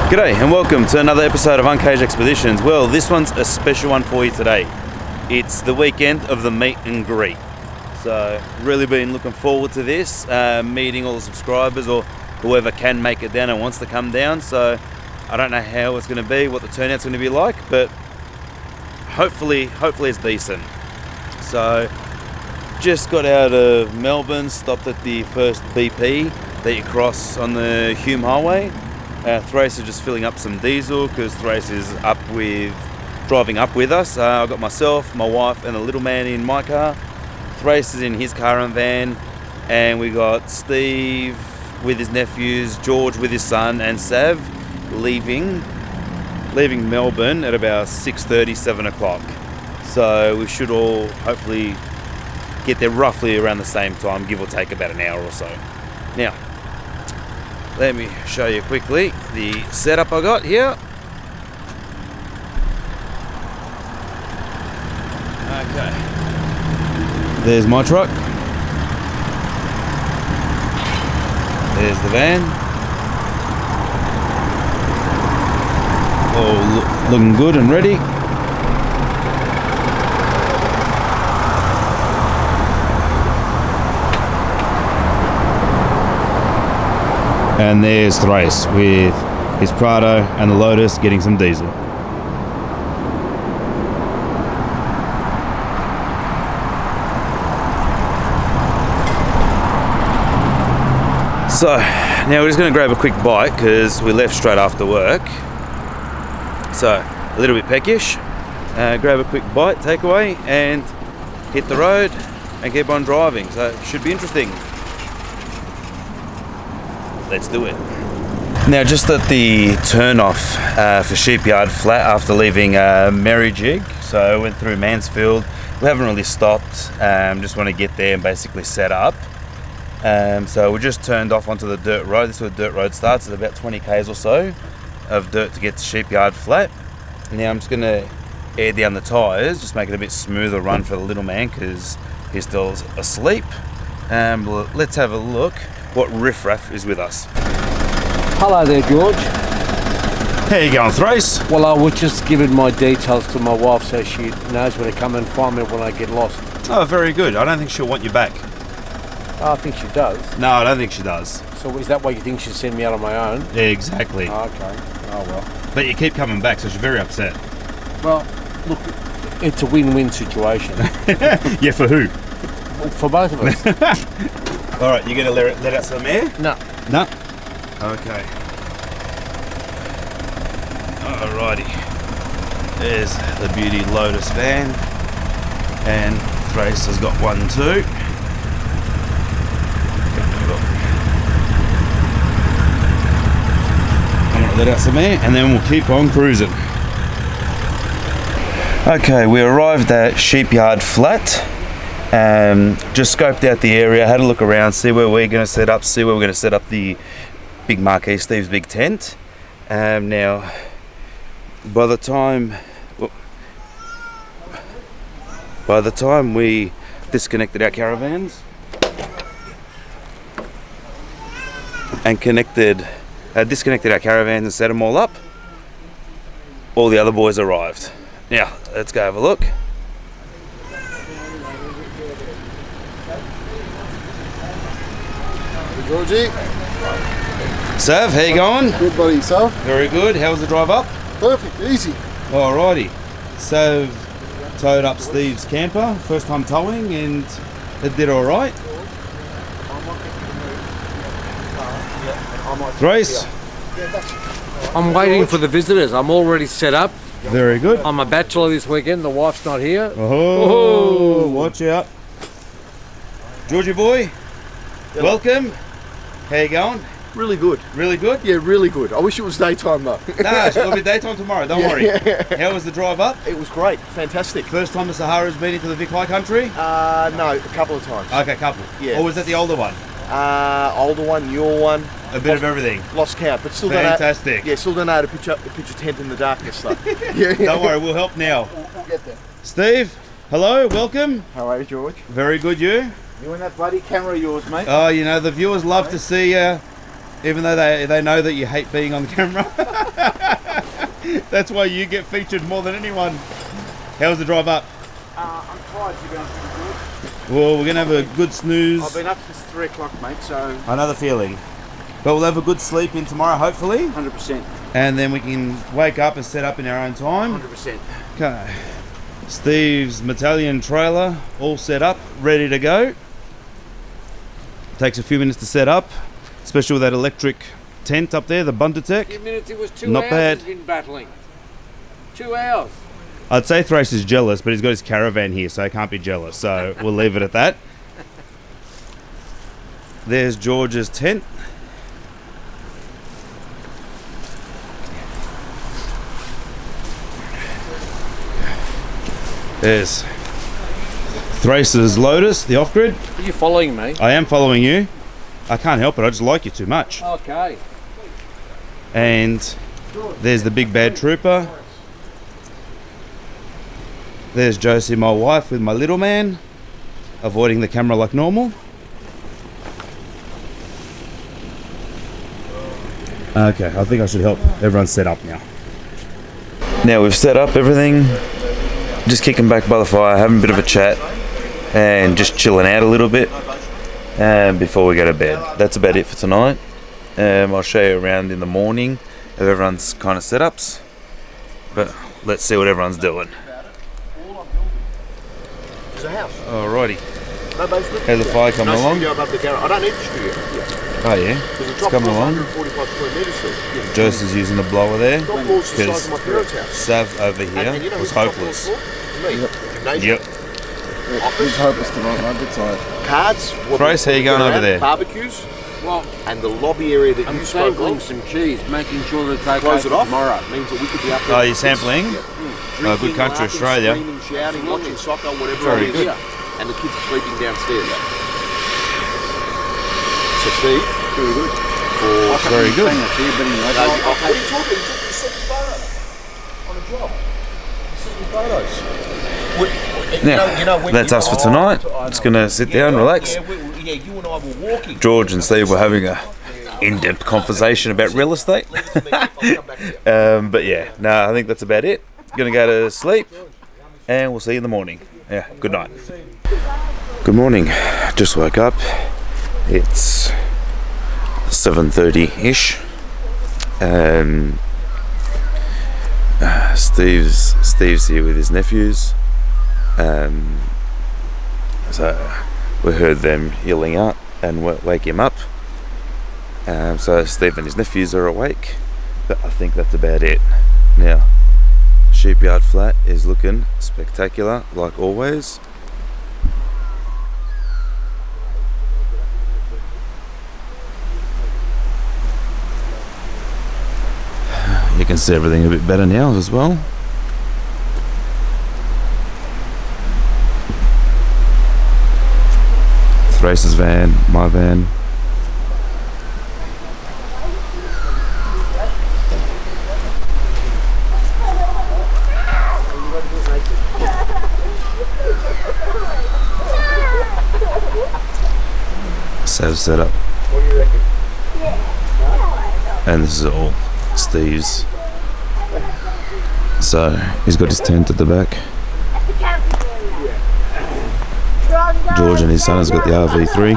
G'day and welcome to another episode of Uncaged Expeditions. Well, this one's a special one for you today. It's the weekend of the meet and greet. So, really been looking forward to this, meeting all the subscribers or whoever can make it down and wants to come down. So, I don't know how it's going to be, what the turnout's going to be like, but hopefully it's decent. So, just got out of Melbourne, stopped at the first BP that you cross on the Hume Highway. Thrace is just filling up some diesel because Thrace is driving up with us. I've got myself, my wife and a little man in my car. Thrace is in his car and van, and we got Steve with his nephews, George with his son, and Sav leaving Melbourne at about 6:30, 7 o'clock. So we should all hopefully get there roughly around the same time, give or take about an hour or so. Now, let me show you quickly the setup I got here. Okay. There's my truck. There's the van. All looking good and ready. And there's Thrace with his Prado and the Lotus getting some diesel. So now we're just going to grab a quick bite because we left straight after work. So a little bit peckish. Grab a quick bite, takeaway, and hit the road and keep on driving. So it should be interesting. Let's do it. Now, just at the turn off for Sheepyard Flat after leaving Merrijig, so I went through Mansfield. We haven't really stopped, just want to get there and basically set up. So we just turned off onto the dirt road. This is where the dirt road starts. It's about 20 k's or so of dirt to get to Sheepyard Flat. Now I'm just going to air down the tyres, just make it a bit smoother run for the little man because he's still asleep. Let's have a look what riffraff is with us. Hello there, George. How you going, Thrace? Well, I was just giving my details to my wife so she knows where to come and find me when I get lost. Oh, very good. I don't think she'll want you back. Oh, I think she does. No, I don't think she does. So is that why you think she'll send me out on my own? Yeah, exactly. Oh, okay. Oh, well. But you keep coming back, so she's very upset. Well, look, it's a win-win situation. Yeah, for who? Well, for both of us. All right, you going to let out some air? No. No? Okay. Alrighty. There's the beauty Lotus van. And Thrace has got one too. I'm going to let out some air and then we'll keep on cruising. Okay, we arrived at Sheepyard Flat. Just scoped out the area, had a look around, see where we're going to set up, the big marquee, Steve's big tent. Now, by the time we disconnected our caravans and disconnected our caravans and set them all up, all the other boys arrived. Now, let's go have a look. Georgie. Sav, how you going? Good, buddy. Yourself? Very good. How was the drive up? Perfect. Easy. Alrighty. Sav towed up Steve's camper, first time towing, and it did alright. Thrace? I'm waiting for the visitors. I'm already set up. Very good. I'm a bachelor this weekend. The wife's not here. Oh, watch out. Georgie boy, welcome. How you going? Really good. Really good? Yeah, really good. I wish it was daytime though. Nah, it'll be daytime tomorrow, don't worry. How was the drive up? It was great. Fantastic. First time the Sahara's been into the Vic High Country? No, a couple of times. Okay, couple. Yeah. Or was that the older one? Older one, newer one. A bit of everything. Lost count, but still Fantastic. still don't know how to pitch a tent in the darkness though. Yeah. Don't worry, we'll help now. We'll get there. Steve, hello, welcome. How are you, George? Very good, you? You and that bloody camera of yours, mate. Oh, you know, the viewers love to see Even though they know that you hate being on camera. That's why you get featured more than anyone. How was the drive up? I'm tired, to be honest with Well, we're going to have a good snooze. you. I've been up since 3 o'clock, mate, so... I know the feeling. But we'll have a good sleep in tomorrow, hopefully. 100%. And then we can wake up and set up in our own time. 100%. Okay. Steve's Metallion trailer all set up, ready to go. Takes a few minutes to set up, especially with that electric tent up there, the Bundatech. A minute, it was 2 Not hours bad. he's been battling. 2 hours. I'd say Thrace is jealous, but he's got his caravan here, so he can't be jealous. So we'll leave it at that. There's George's tent. There's Thrace's Lotus, the off-grid. Are you following me? I am following you. I can't help it, I just like you too much. Okay. And there's the big bad trooper. There's Josie, my wife, with my little man, avoiding the camera like normal. Okay, I think I should help everyone set up now. Now we've set up everything, just kicking back by the fire, having a bit of a chat, and just chilling out a little bit before we go to bed. That's about it for tonight. I'll show you around in the morning of everyone's kind of setups, but let's see what everyone's doing. There's a house. Alrighty. No basement. How's the fire coming no along? studio above the garage. I don't need the studio. Yeah. Oh yeah, Because the it's top coming floor's along. 145 square metres. So, yeah. Josie's using the blower there Top floor's the size because of my parents' house. Sav over here And you know was who's the top floor's hopeless. for? Me. Gymnasium. Yep. Office. hopeless tonight, mate. Bit tired. Cards. what Thrace, how you going over there? Barbecues. Well, And the lobby area that I'm you spoke sampling of. some cheese, making sure that it's okay Close it for off. tomorrow. Means that we could be up there. Oh, with you're kids. sampling? Yeah. Oh, good Drinking, country, laughing, Australia. Screaming, shouting, watching soccer, whatever Very it is. good. Yeah. And the kids are sleeping downstairs. So Steve, very good. Very good. What are you talking? You sent me photos on a job. You sent me photos. Now, when that's you- us for tonight. I know. Just gonna sit down, relax. Yeah, you and I were walking. George and Steve were having a in-depth conversation about real estate. Leave it to me, I'll come back to you. But yeah, no, I think that's about it. Gonna go to sleep, and we'll see you in the morning. Yeah, good night. Good morning. Just woke up. It's 7:30-ish. Steve's here with his nephews. So we heard them yelling out and wake him up. So Steve and his nephews are awake, but I think that's about it. Now, Sheepyard flat is looking spectacular, like always. You can see everything a bit better now as well. Thrace's van, my van. Sav's set up. What do you reckon? And this is all Steve's. So he's got his tent at the back. George and his son has got the RV3.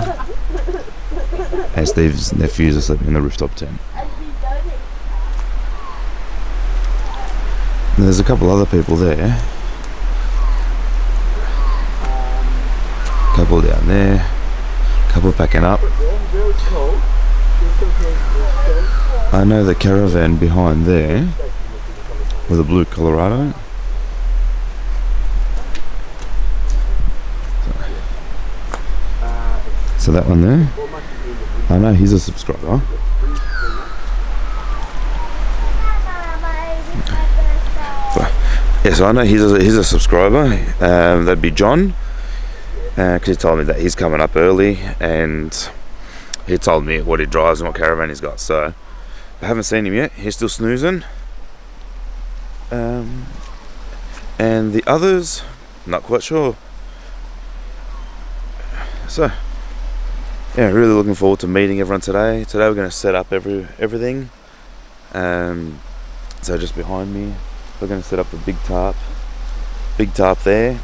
And Steve's nephews are sleeping in the rooftop tent. And there's a couple other people there. Couple down there. Couple packing up. I know the caravan behind there with a blue Colorado. So that one there, I know he's a subscriber. Yeah, so I know he's a subscriber. That'd be John, because he told me that he's coming up early, and he told me what he drives and what caravan he's got. So I haven't seen him yet. He's still snoozing. And the others, not quite sure. So Yeah, really looking forward to meeting everyone today. Today we're going to set up everything. So just behind me, we're going to set up a big tarp there.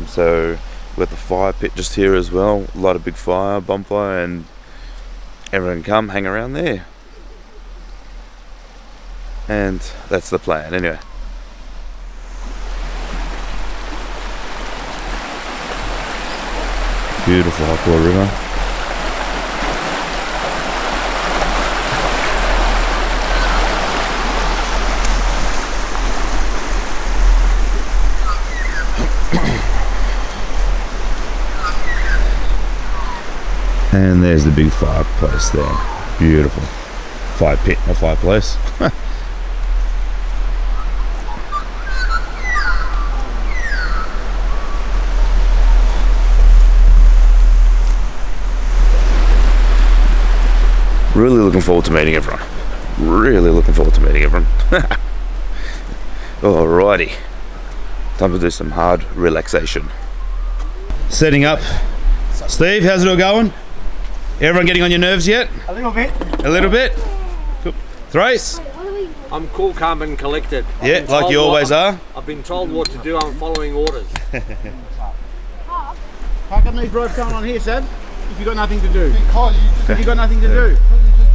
So we've got the fire pit just here as well. A lot of big bonfire, and everyone can come hang around there. And that's the plan anyway. Beautiful Hopewell River. And there's the big fireplace there. Beautiful. Fire pit, not fireplace. Really looking forward to meeting everyone. Alrighty. Time to do some hard relaxation. Setting up. Steve, how's it all going? Everyone getting on your nerves yet? A little bit. Cool. Thrace? I'm cool, calm and collected. Yeah, like you always are. I've been told what to do, I'm following orders. How come these ropes going on here, Seb? If you've got nothing to do. Because you've got nothing to do.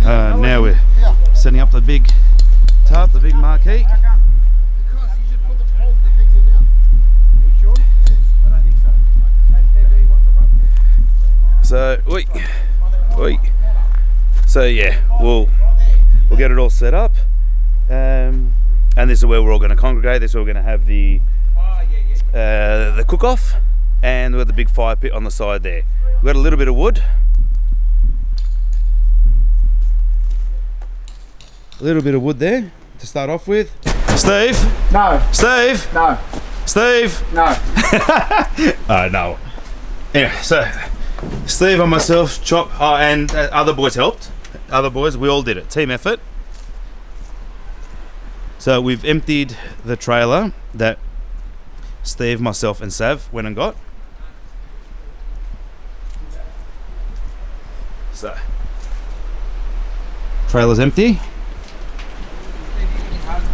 Now we're setting up the big tarp, the big marquee. Because you just put the poles the pigs in now. Are you sure? Yes. I don't think so. Hey, Steve, where you want the rope? So yeah, we'll get it all set up, and this is where we're all going to congregate. This is where we're going to have the cook-off, and we've got the big fire pit on the side there. We've got a little bit of wood, there to start off with. Steve? No. Steve? No. Steve? No. No. Anyway, so Steve and myself, Chop, and other boys helped. We all did it. Team effort. So we've emptied the trailer that Steve, myself, and Sav went and got. So, trailer's empty.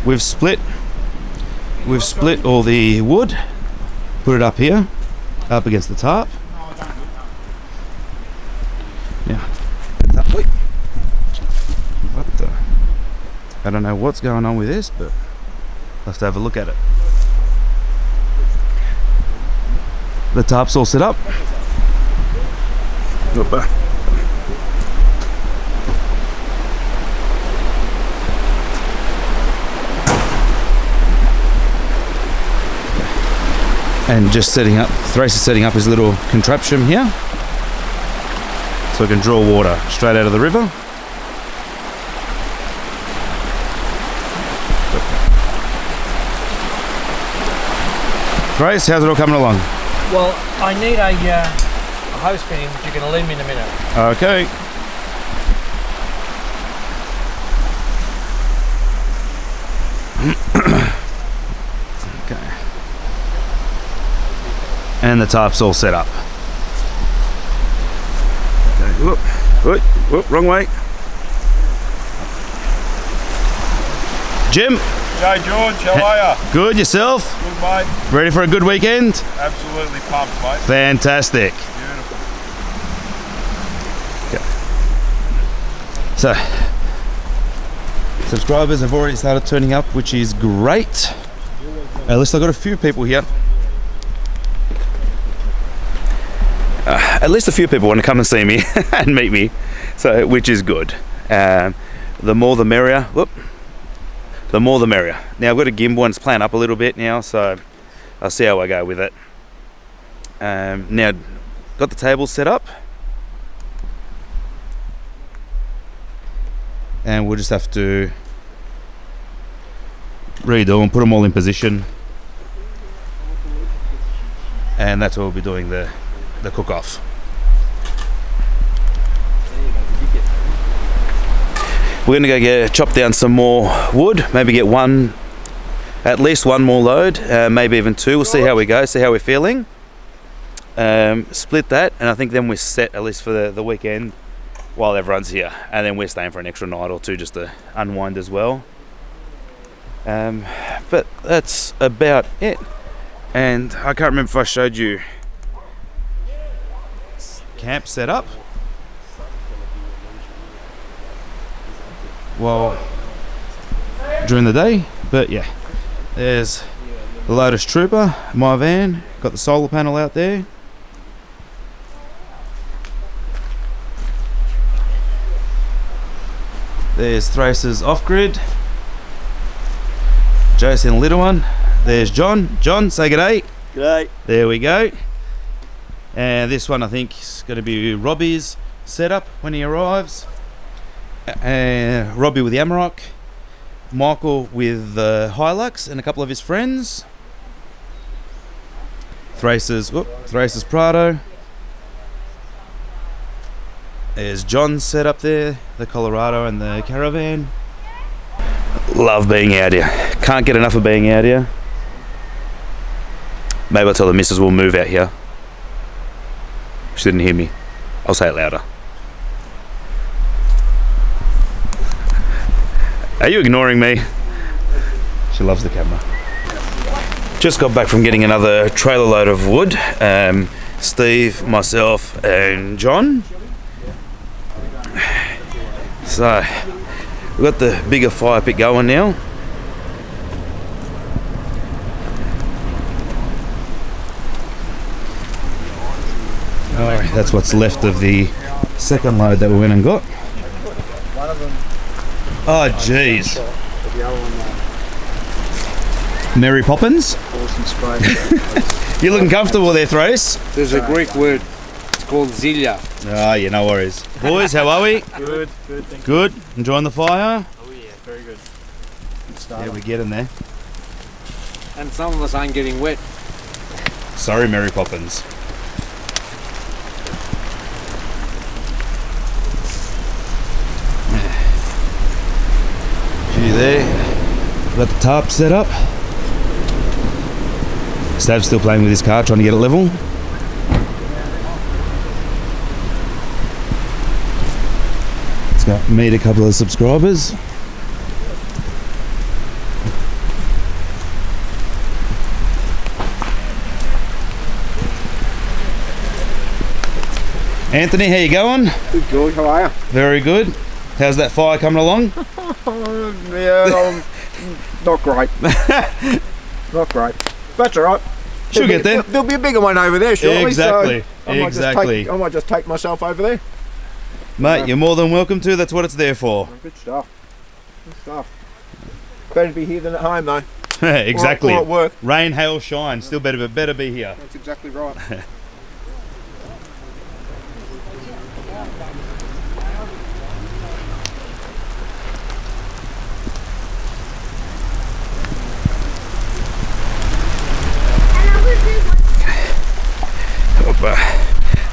We've split all the wood, put it up here, up against the tarp. Yeah. I don't know what's going on with this, but I'll have to have a look at it. The tarp's all set up. And just setting up, Thrace is setting up his little contraption here, so we can draw water straight out of the river. Thrace, how's it all coming along? Well, I need a hose fitting, which you're going to lend me in a minute. Okay. Okay. And the tarp's all set up. Okay. Whoop, wrong way. Jim? Hey George, how are ya? Good, yourself? Good mate. Ready for a good weekend? Absolutely pumped mate. Fantastic. Beautiful. Okay. So, subscribers have already started turning up, which is great. At least I've got a few people here. At least a few people want to come and see me and meet me, so which is good. The more the merrier. Whoop. The more the merrier. Now I've got a gimbal and it's playing up a little bit now, so I'll see how I go with it. Now, got the table set up, and we'll just have to redo and put them all in position, and that's what we'll be doing the cook-off. We're going to go chop down some more wood, maybe get at least one more load, maybe even two. We'll see how we go, see how we're feeling. split that, and I think then we're set at least for the weekend while everyone's here, and then we're staying for an extra night or two just to unwind as well. But that's about it. And I can't remember if I showed you camp set up. Well, during the day, but yeah, there's the Lotus Trooper, my van, got the solar panel out there. There's Thrace's off-grid, Jason little one, there's John. John, say g'day. G'day. There we go. And this one I think is going to be Robbie's setup when he arrives. Robbie with the Amarok, Michael with the Hilux and a couple of his friends. Thrace's Prado. There's John's set up there, the Colorado and the Caravan. Love being out here. Can't get enough of being out here. Maybe I'll tell the missus we'll move out here. She didn't hear me. I'll say it louder. Are you ignoring me? She loves the camera. Just got back from getting another trailer load of wood. Steve, myself and John. So we've got the bigger fire pit going now. Alright, that's what's left of the second load that we went and got. Oh jeez. Mary Poppins? You're looking comfortable there, Thrace? There's a Greek word. It's called Zilya. Ah, yeah, no worries. Boys, how are we? Good, thank you. Good? Enjoying the fire? Oh yeah, very good. Yeah, we're getting there. And some of us aren't getting wet. Sorry, Mary Poppins. Gee, there. Got the tarp set up. Stav's still playing with his car, trying to get it level. It's got meet a couple of subscribers. Anthony, how you going? Good, George. How are you? Very good. How's that fire coming along? Yeah, not great. Not great. That's all right. She'll get there. There'll be a bigger one over there, surely. Exactly. So Exactly. I might just take myself over there. Mate, you're more than welcome to. That's what it's there for. Good stuff. Good stuff. Better to be here than at home, though. Exactly. Or at work. Rain, hail, shine. Still better be here. That's exactly right.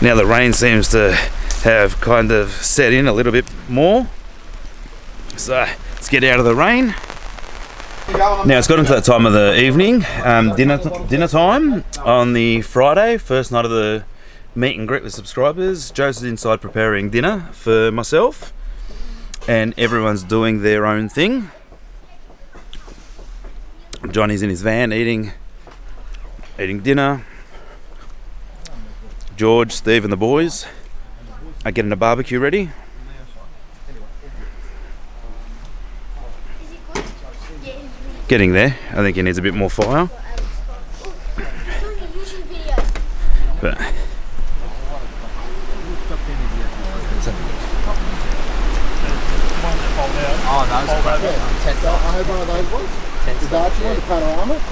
Now the rain seems to have kind of set in a little bit more. So let's get out of the rain. Now it's got into that time of the evening, dinner time on the Friday, first night of the meet and greet with subscribers. Joseph's inside preparing dinner for myself, and everyone's doing their own thing. Johnny's in his van eating dinner. George, Steve and the boys are getting a barbecue ready. Getting there. I think he needs a bit more fire. But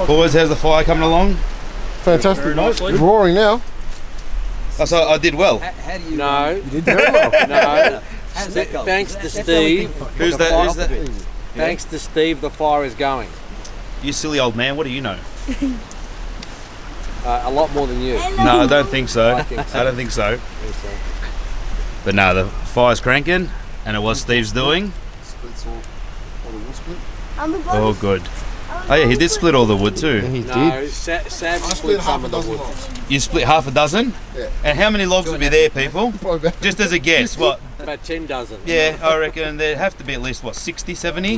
boys, how's the fire coming along? Fantastic, mate. It's roaring now. Oh, so I did well. No. You did very well. No. Thanks to Steve. Who's that? Thanks to Steve, the fire is going. You silly old man, what do you know? A lot more than you. No, I don't think so. I think so. I don't think so. But no, the fire's cranking, and it was Steve's doing. Oh, good. Oh yeah, he did split all the wood too. He No, did. Sam I split split half some a of the dozen wood. logs. You split half a dozen? Yeah. And how many logs would be there, people? Probably about Just as a guess, what? About 10 dozen. Yeah, I reckon there'd have to be at least, what, 60, 70?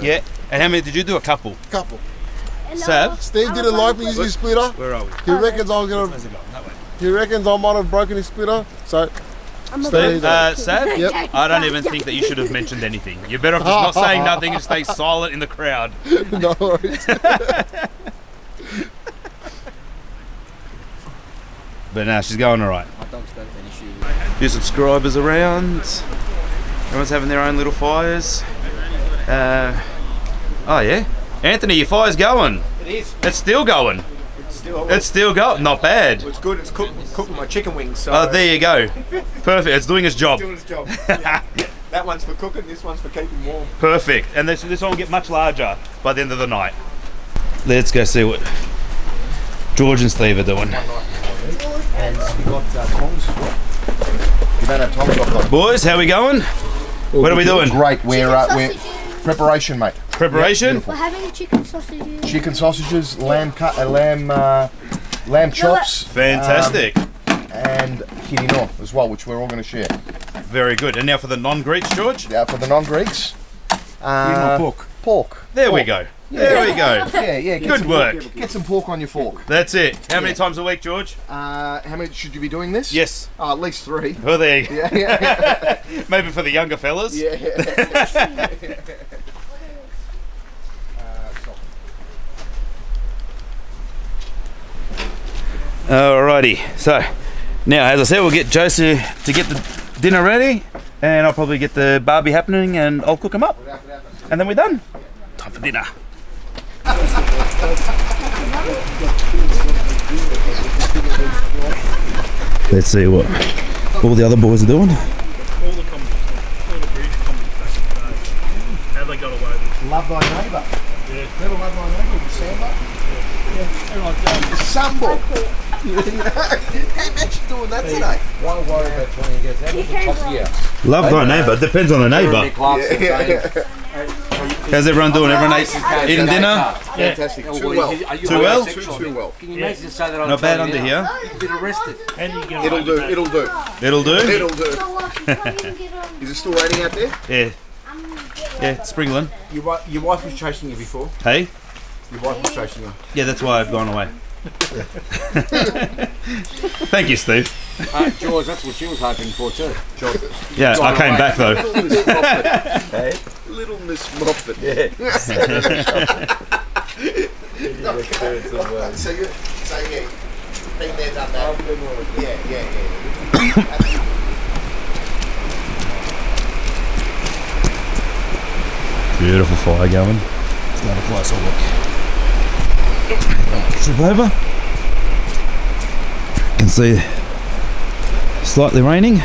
Yeah. And how many did you do? A couple? a couple. Sav? Steve didn't like me using his splitter. Where are we? He reckons I'm gonna. Where's it going? That way. He reckons I might have broken his splitter. So Steve, Sav? Yep. I don't even think that you should have mentioned anything. You're better off just not saying nothing and stay silent in the crowd. no worries. But no, she's going all right. My dog's got an issue. Few subscribers around. Everyone's having their own little fires. Oh yeah, Anthony, your fire's going. It is. It's still going. It's still going. Not bad. It's good. It's cooked my chicken wings. So Oh, there you go. Perfect. It's doing its job. doing its job. Yeah. That one's for cooking. This one's for keeping warm. Perfect. And this one will get much larger by the end of the night. Let's go see what George and Steve are doing. And you got tongs. You don't have tongs off those. Boys, how we going? What are we doing? Great. We're preparation, mate. Preparation? We're having chicken sausages. Chicken sausages, lamb chops, Fantastic. and quinoa as well, which we're all going to share. Very good. And now for the non-Greeks, George? Yeah, for the non-Greeks. Pork. Pork. There we go. There we go. Yeah. Get Good some work. Pork, get some pork on your fork. That's it. How many times a week, George? How many should you be doing this? Yes. At least 3. Oh, there you go. Yeah. Maybe for the younger fellas. Yeah. Alrighty, so now as I said, we'll get Josie to get the dinner ready, and I'll probably get the barbie happening, and I'll cook them up, and then we're done. Time for dinner. Let's see what all the other boys are doing. All the comments, all the bridge comments back in the day. How they got away with it. Love thy neighbour. Yeah. Never love thy neighbour with Samba. Sambo. How much you doing that today? Why worry about 20 years? How about the coffee out? Love thy neighbour. Depends on the neighbour. How's everyone doing? Everyone eating dinner? Fantastic. Too well. Too well? Too well. Can you imagine say that on Not bad 20 under now? here. You've been arrested. And you get It'll away do. with It'll do. It'll do. It'll do. Is it still raining out there? Yeah. Yeah, it's sprinkling. Your wife was chasing you before. Hey? Your wife was chasing you. Yeah, that's why I've gone away. Thank you, Steve. George, that's what she was hoping for too. Yeah, I came back though. Little Miss Moffat. So yeah, been there, done that. Yeah. Beautiful fire going. Let's have a closer look. Trip over. You can see slightly raining.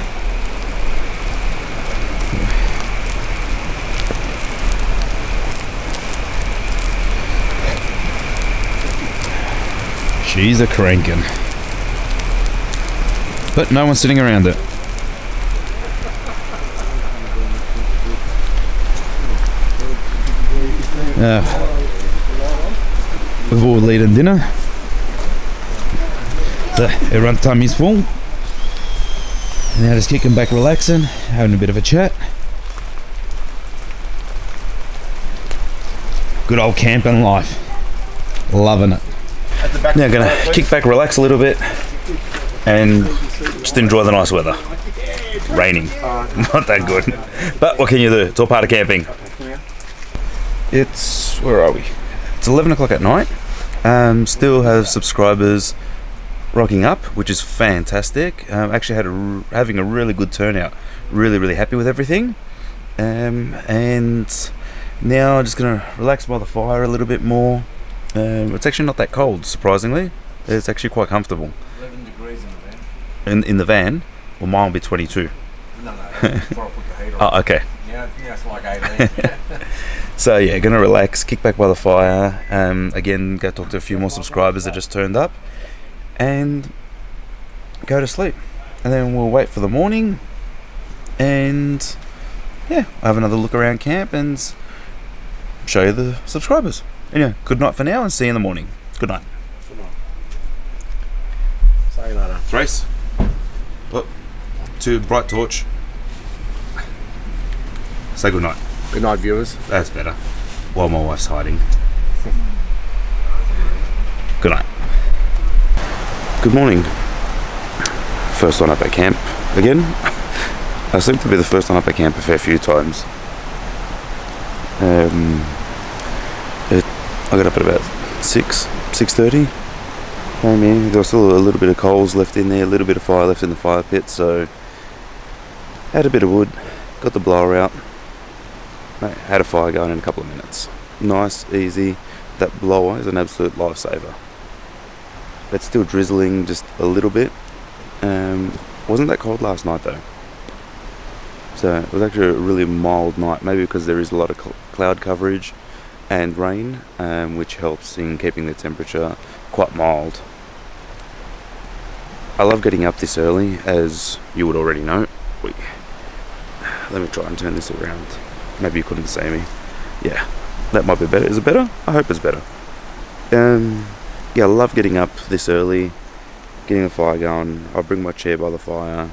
She's a cranking. But no one's sitting around it. We've all eaten dinner. So everyone's tummy's full. Now just kicking back, relaxing, having a bit of a chat. Good old camping life. Loving it. Now gonna kick back, relax a little bit, and just enjoy the nice weather. Raining. Not that good. But what can you do? It's all part of camping. It's, where are we? It's 11 o'clock at night. Still have subscribers rocking up, which is fantastic. Actually having a really good turnout. Really happy with everything. And now I'm just gonna relax by the fire a little bit more. It's actually not that cold, surprisingly. It's actually quite comfortable. 11 degrees in the van. In the van, well, mine will be 22. No, before I put the heater on. Oh, okay. Now it's like 18. So yeah, gonna relax, kick back by the fire. Again, go talk to a few more subscribers that just turned up, and go to sleep. And then we'll wait for the morning, and yeah, have another look around camp and show you the subscribers. Anyway, good night for now and see you in the morning. Good night. Sayonara. Thrace. Oh, too bright torch. Say good night. Good night, viewers. That's better. While my wife's hiding. Good night. Good morning. First one up at camp again. I seem to be the first one up at camp a fair few times. I got up at about 6:30. Came in. There was still a little bit of coals left in there, a little bit of fire left in the fire pit, so had a bit of wood, got the blower out, had a fire going in a couple of minutes. Nice, easy. That blower is an absolute lifesaver. It's still drizzling just a little bit. Wasn't that cold last night though. So it was actually a really mild night, maybe because there is a lot of cloud coverage and rain, which helps in keeping the temperature quite mild. I love getting up this early, as you would already know. Let me try and turn this around. Maybe you couldn't see me. Yeah, that might be better. Is it better? I hope it's better. Yeah, I love getting up this early, getting the fire going. I bring my chair by the fire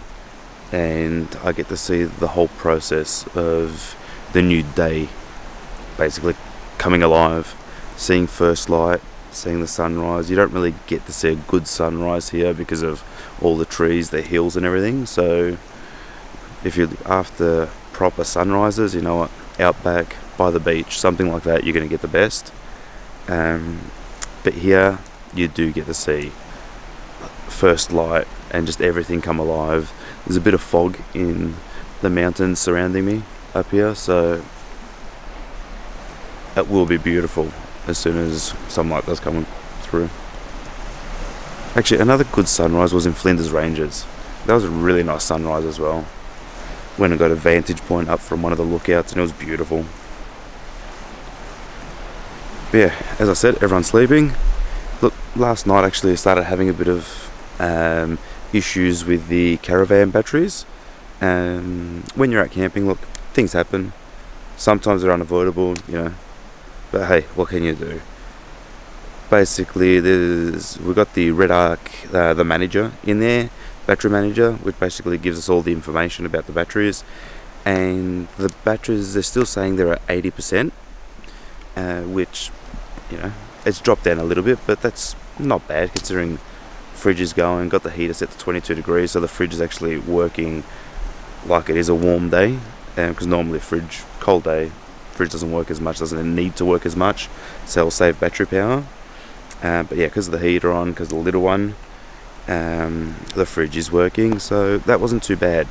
and I get to see the whole process of the new day basically coming alive, seeing first light, seeing the sunrise. You don't really get to see a good sunrise here because of all the trees, the hills and everything. So if you're after proper sunrises, you know what, out back by the beach, something like that, you're going to get the best. But here you do get to see first light and just everything come alive. There's a bit of fog in the mountains surrounding me up here, so it will be beautiful as soon as sunlight does come through. Actually, another good sunrise was in Flinders Ranges. That was a really nice sunrise as well. Went and got a vantage point up from one of the lookouts and it was beautiful. But yeah, as I said, everyone's sleeping. Look, last night actually I started having a bit of issues with the caravan batteries. When you're out camping, look, things happen. Sometimes they're unavoidable, you know. But hey, what can you do? Basically, we've got the Red Arc, the manager in there, battery manager, which basically gives us all the information about the batteries. And the batteries, they're still saying they're at 80%, which, you know, it's dropped down a little bit, but that's not bad considering fridge is going, got the heater set to 22 degrees, so the fridge is actually working like it is a warm day, because normally cold day, fridge doesn't work as much, doesn't need to work as much, so it'll save battery power. But yeah, because of the heater on, because of the little one, the fridge is working, so that wasn't too bad.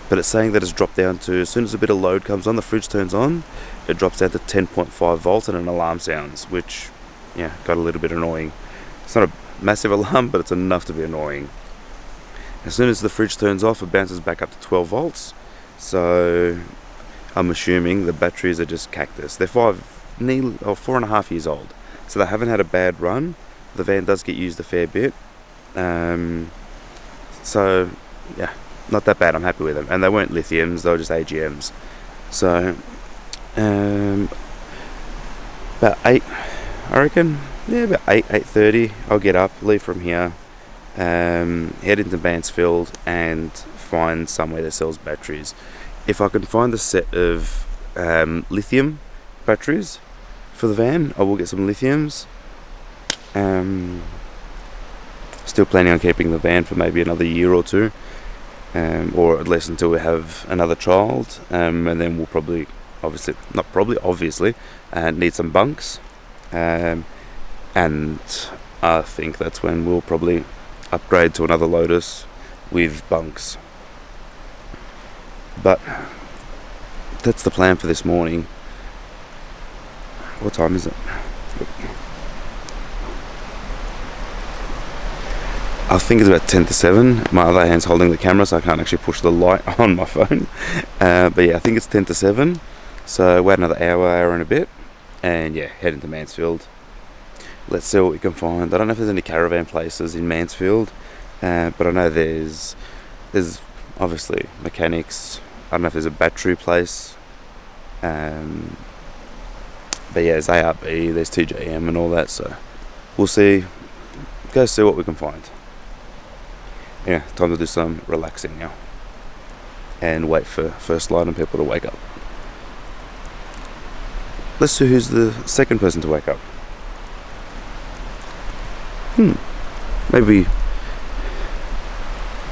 But it's saying that it's dropped down to, as soon as a bit of load comes on, the fridge turns on, it drops down to 10.5 volts and an alarm sounds, which, yeah, got a little bit annoying. It's not a massive alarm, but it's enough to be annoying. As soon as the fridge turns off, it bounces back up to 12 volts. So I'm assuming the batteries are just cactus. They're 4.5 years old, so they haven't had a bad run. The van does get used a fair bit, so yeah, not that bad. I'm happy with them, and they weren't lithiums; they were just AGMs. So about 8, I reckon. Yeah, about 8:30. I'll get up, leave from here, head into Mansfield, and find somewhere that sells batteries. If I can find a set of lithium batteries for the van, I will get some lithiums. Still planning on keeping the van for maybe another year or two, or at least until we have another child, and then we'll probably, obviously, need some bunks, and I think that's when we'll probably upgrade to another Lotus with bunks. But that's the plan for this morning. What time is it? I think it's about 10 to 7. My other hand's holding the camera, so I can't actually push the light on my phone. But yeah, I think it's 10 to 7. So wait another hour and a bit, and yeah, head into Mansfield. Let's see what we can find. I don't know if there's any caravan places in Mansfield, but I know there's obviously mechanics. I don't know if there's a battery place, but But yeah, there's ARB, there's TJM and all that, so we'll see. Go see what we can find. Yeah, time to do some relaxing now. And wait for first light and people to wake up. Let's see who's the second person to wake up. Maybe.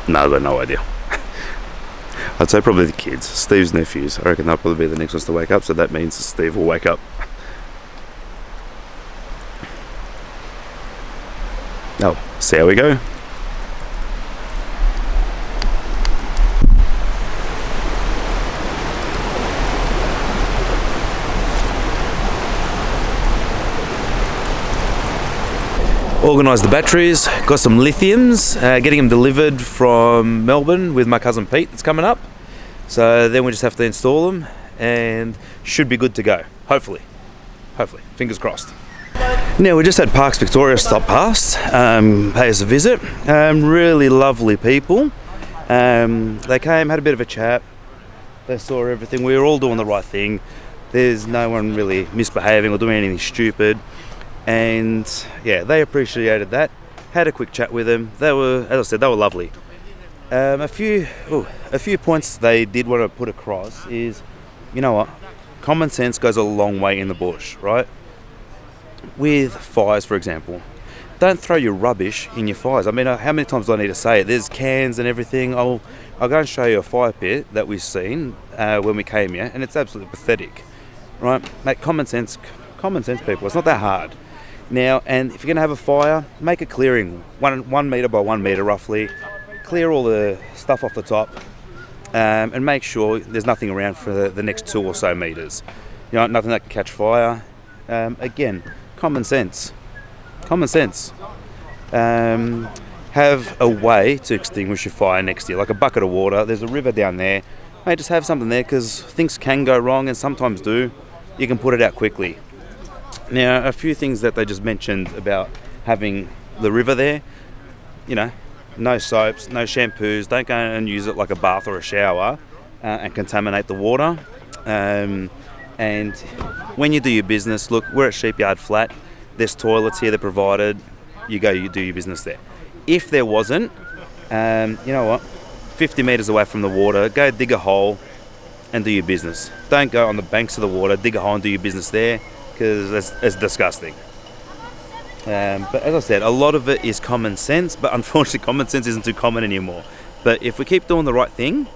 No, I've got no idea. I'd say probably the kids, Steve's nephews. I reckon they'll probably be the next ones to wake up, so that means Steve will wake up. Oh, see how we go. Organised the batteries, got some lithiums, getting them delivered from Melbourne with my cousin Pete that's coming up. So then we just have to install them and should be good to go, hopefully. Hopefully, fingers crossed. Now we just had Parks Victoria stop past, pay us a visit. Really lovely people. They came, had a bit of a chat, they saw everything, we were all doing the right thing. There's no one really misbehaving or doing anything stupid. And yeah, they appreciated that. Had a quick chat with them. They were, as I said, they were lovely. A few points they did want to put across is, you know what, common sense goes a long way in the bush, right? With fires, for example, don't throw your rubbish in your fires. I mean, how many times do I need to say it? There's cans and everything. I'll go and show you a fire pit that we've seen when we came here, and it's absolutely pathetic, right? Mate, common sense, people. It's not that hard. Now, and if you're going to have a fire, make a clearing, 1 metre by 1 metre roughly. Clear all the stuff off the top and make sure there's nothing around for the next 2 or so metres. You know, nothing that can catch fire. Again, common sense. Have a way to extinguish your fire next to you, like a bucket of water. There's a river down there. Mate, just have something there because things can go wrong and sometimes do. You can put it out quickly. Now, a few things that they just mentioned about having the river there, you know, no soaps, no shampoos, don't go and use it like a bath or a shower and contaminate the water. And when you do your business, look, we're at Sheepyard Flat, there's toilets here, they're provided, you do your business there. If there wasn't, you know what, 50 metres away from the water, go dig a hole and do your business. Don't go on the banks of the water, dig a hole and do your business there, because it's disgusting. But as I said, a lot of it is common sense, but unfortunately common sense isn't too common anymore. But if we keep doing the right thing,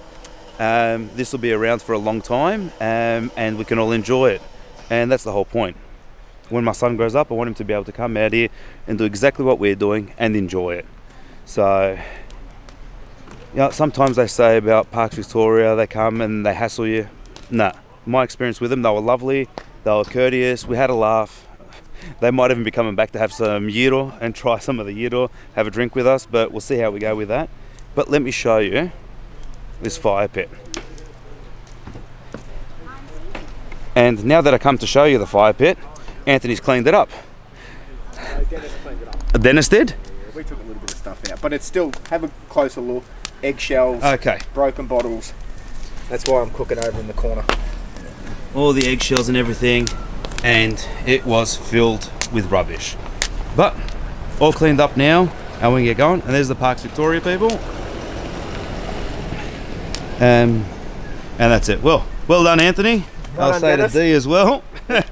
this will be around for a long time, and we can all enjoy it. And that's the whole point. When my son grows up, I want him to be able to come out here and do exactly what we're doing and enjoy it. So, you know, sometimes they say about Parks Victoria, they come and they hassle you. Nah, my experience with them, they were lovely. They were courteous, we had a laugh. They might even be coming back to have some gyro and try some of the gyro, have a drink with us, but we'll see how we go with that. But let me show you this fire pit. And now that I come to show you the fire pit, Anthony's cleaned it up. Dennis cleaned it up. Dennis did? Yeah, we took a little bit of stuff out, but it's still, have a closer look. Eggshells, Okay. broken bottles. That's why I'm cooking over in the corner. All the eggshells and everything, and it was filled with rubbish. But all cleaned up now, and we can get going. And there's the Parks Victoria people. And that's it. Well done, Anthony. Well I'll done, say Dennis. to D as well. And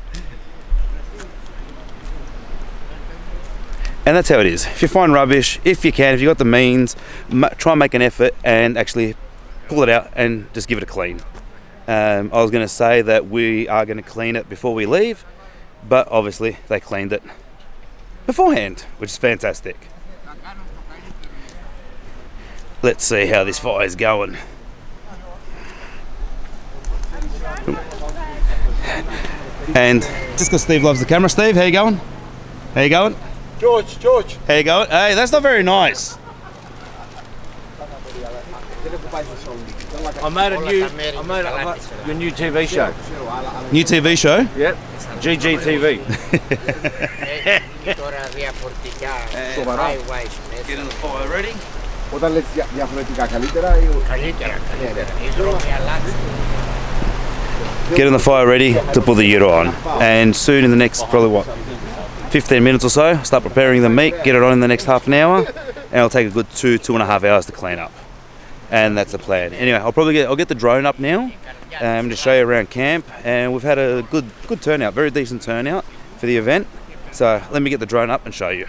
that's how it is. If you find rubbish, if you can, if you've got the means, try and make an effort and actually pull it out and just give it a clean. I was going to say that we are going to clean it before we leave, but obviously they cleaned it beforehand, which is fantastic. Let's see how this fire is going. And just because Steve loves the camera, Steve, how you going? How you going? George. How you going? Hey, that's not very nice. I made your new TV show. New TV show? Yep. GGTV. Getting the fire ready. Όταν λες διαφορετικά καλύτερα ή... Καλύτερα. Η δρόμη αλλάξουν. getting the fire ready to put the ute on. And soon in the next, probably what, 15 minutes or so, start preparing the meat, get it on in the next half an hour, and it'll take a good 2.5 hours to clean up. And that's the plan. Anyway, I'll get the drone up now to show you around camp, and we've had a good turnout, very decent turnout for the event. So let me get the drone up and show you.